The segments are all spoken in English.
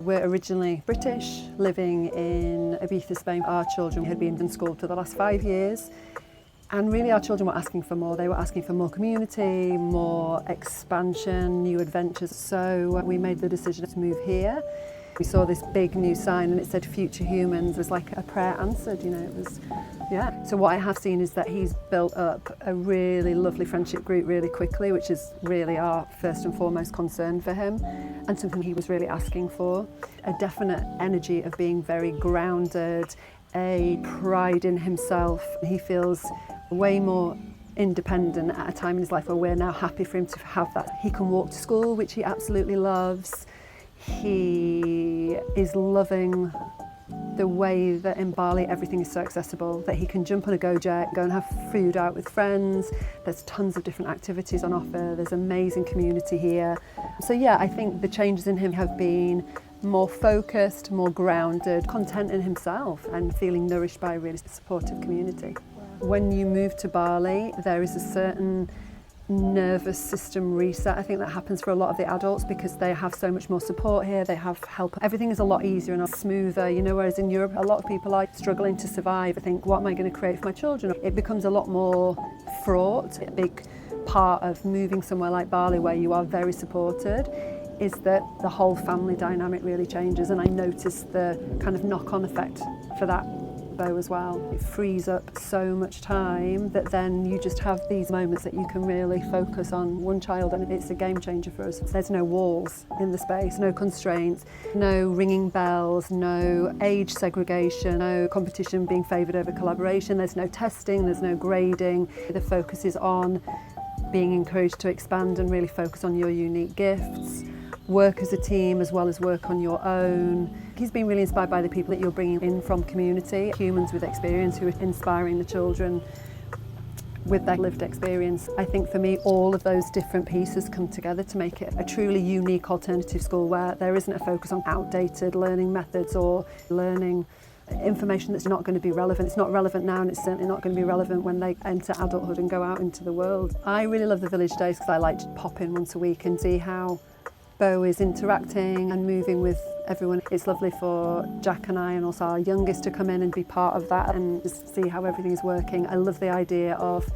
We're originally British, living in Ibiza, Spain. Our children had been in school for the last 5 years. And really our children were asking for more. They were asking for more community, more expansion, new adventures. So we made the decision to move here. We saw this big new sign and it said Future Humans. It was like a prayer answered, it was, yeah. So what I have seen is that he's built up a really lovely friendship group really quickly, which is really our first and foremost concern for him and something he was really asking for. A definite energy of being very grounded, a pride in himself. He feels way more independent at a time in his life where we're now happy for him to have that. He can walk to school, which he absolutely loves. He is loving the way that in Bali everything is so accessible, that he can jump on a GoJet, go and have food out with friends. There's tons of different activities on offer. There's amazing community here. So yeah, I think the changes in him have been more focused, more grounded, content in himself and feeling nourished by a really supportive community. When you move to Bali, there is a certain nervous system reset, I think, that happens for a lot of the adults because they have so much more support here, they have help. Everything is a lot easier and smoother, whereas in Europe a lot of people are struggling to survive. I think, what am I going to create for my children? It becomes a lot more fraught. A big part of moving somewhere like Bali where you are very supported is that the whole family dynamic really changes, and I noticed the kind of knock-on effect for that as well. It frees up so much time that then you just have these moments that you can really focus on one child, and it's a game changer for us. There's no walls in the space, no constraints, no ringing bells, no age segregation, no competition being favoured over collaboration, there's no testing, there's no grading. The focus is on being encouraged to expand and really focus on your unique gifts, work as a team as well as work on your own. He's been really inspired by the people that you're bringing in from community, humans with experience who are inspiring the children with their lived experience. I think for me all of those different pieces come together to make it a truly unique alternative school where there isn't a focus on outdated learning methods or learning information that's not going to be relevant. It's not relevant now and it's certainly not going to be relevant when they enter adulthood and go out into the world. I really love the village days because I like to pop in once a week and see how Bo is interacting and moving with everyone. It's lovely for Jack and I and also our youngest to come in and be part of that and just see how everything's working. I love the idea of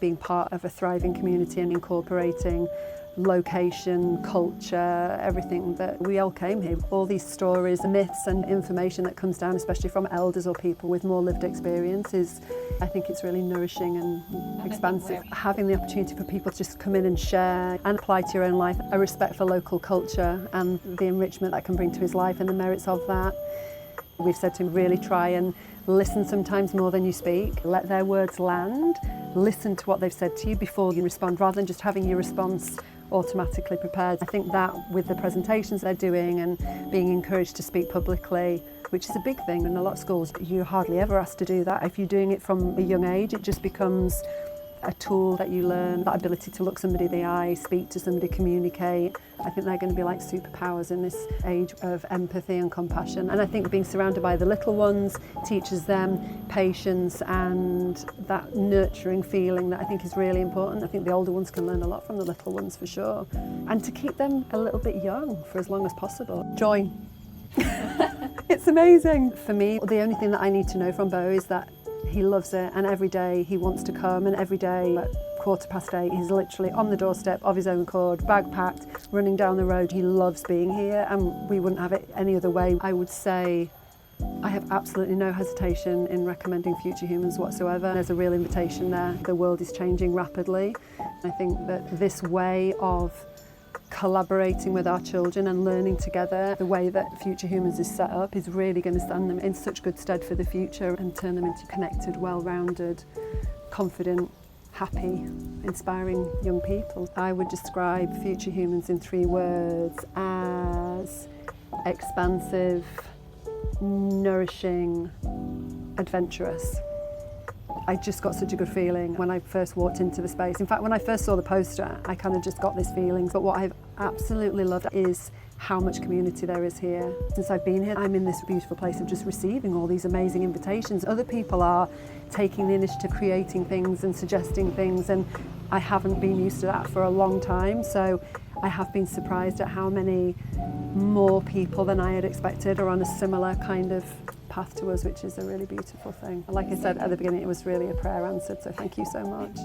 being part of a thriving community and incorporating location, culture, everything that we all came here. All these stories, myths and information that comes down, especially from elders or people with more lived experiences. I think it's really nourishing and expansive. Having the opportunity for people to just come in and share and apply to your own life, a respect for local culture and the enrichment that can bring to his life and the merits of that. We've said to him, really try and listen sometimes more than you speak. Let their words land. Listen to what they've said to you before you respond, rather than just having your response automatically prepared. I think that with the presentations they're doing and being encouraged to speak publicly, which is a big thing in a lot of schools, you're hardly ever asked to do that. If you're doing it from a young age, it just becomes a tool that you learn, that ability to look somebody in the eye, speak to somebody, communicate. I think they're going to be like superpowers in this age of empathy and compassion. And I think being surrounded by the little ones teaches them patience and that nurturing feeling that I think is really important. I think the older ones can learn a lot from the little ones for sure. And to keep them a little bit young for as long as possible. Join. It's amazing. For me, the only thing that I need to know from Bo is that he loves it, and every day he wants to come, and every day at 8:15 he's literally on the doorstep of his own accord, bag packed, running down the road. He loves being here and we wouldn't have it any other way. I would say I have absolutely no hesitation in recommending Future Humans whatsoever. There's a real invitation there. The world is changing rapidly. I think that this way of collaborating with our children and learning together, the way that Future Humans is set up is really going to stand them in such good stead for the future and turn them into connected, well-rounded, confident, happy, inspiring young people. I would describe Future Humans in 3 words as expansive, nourishing, adventurous. I just got such a good feeling when I first walked into the space. In fact, when I first saw the poster, I kind of just got this feeling. But what I've absolutely loved is how much community there is here. Since I've been here, I'm in this beautiful place of just receiving all these amazing invitations. Other people are taking the initiative, creating things and suggesting things, and I haven't been used to that for a long time. So I have been surprised at how many more people than I had expected are on a similar kind of path to us, which is a really beautiful thing. Like I said at the beginning, it was really a prayer answered, so thank you so much.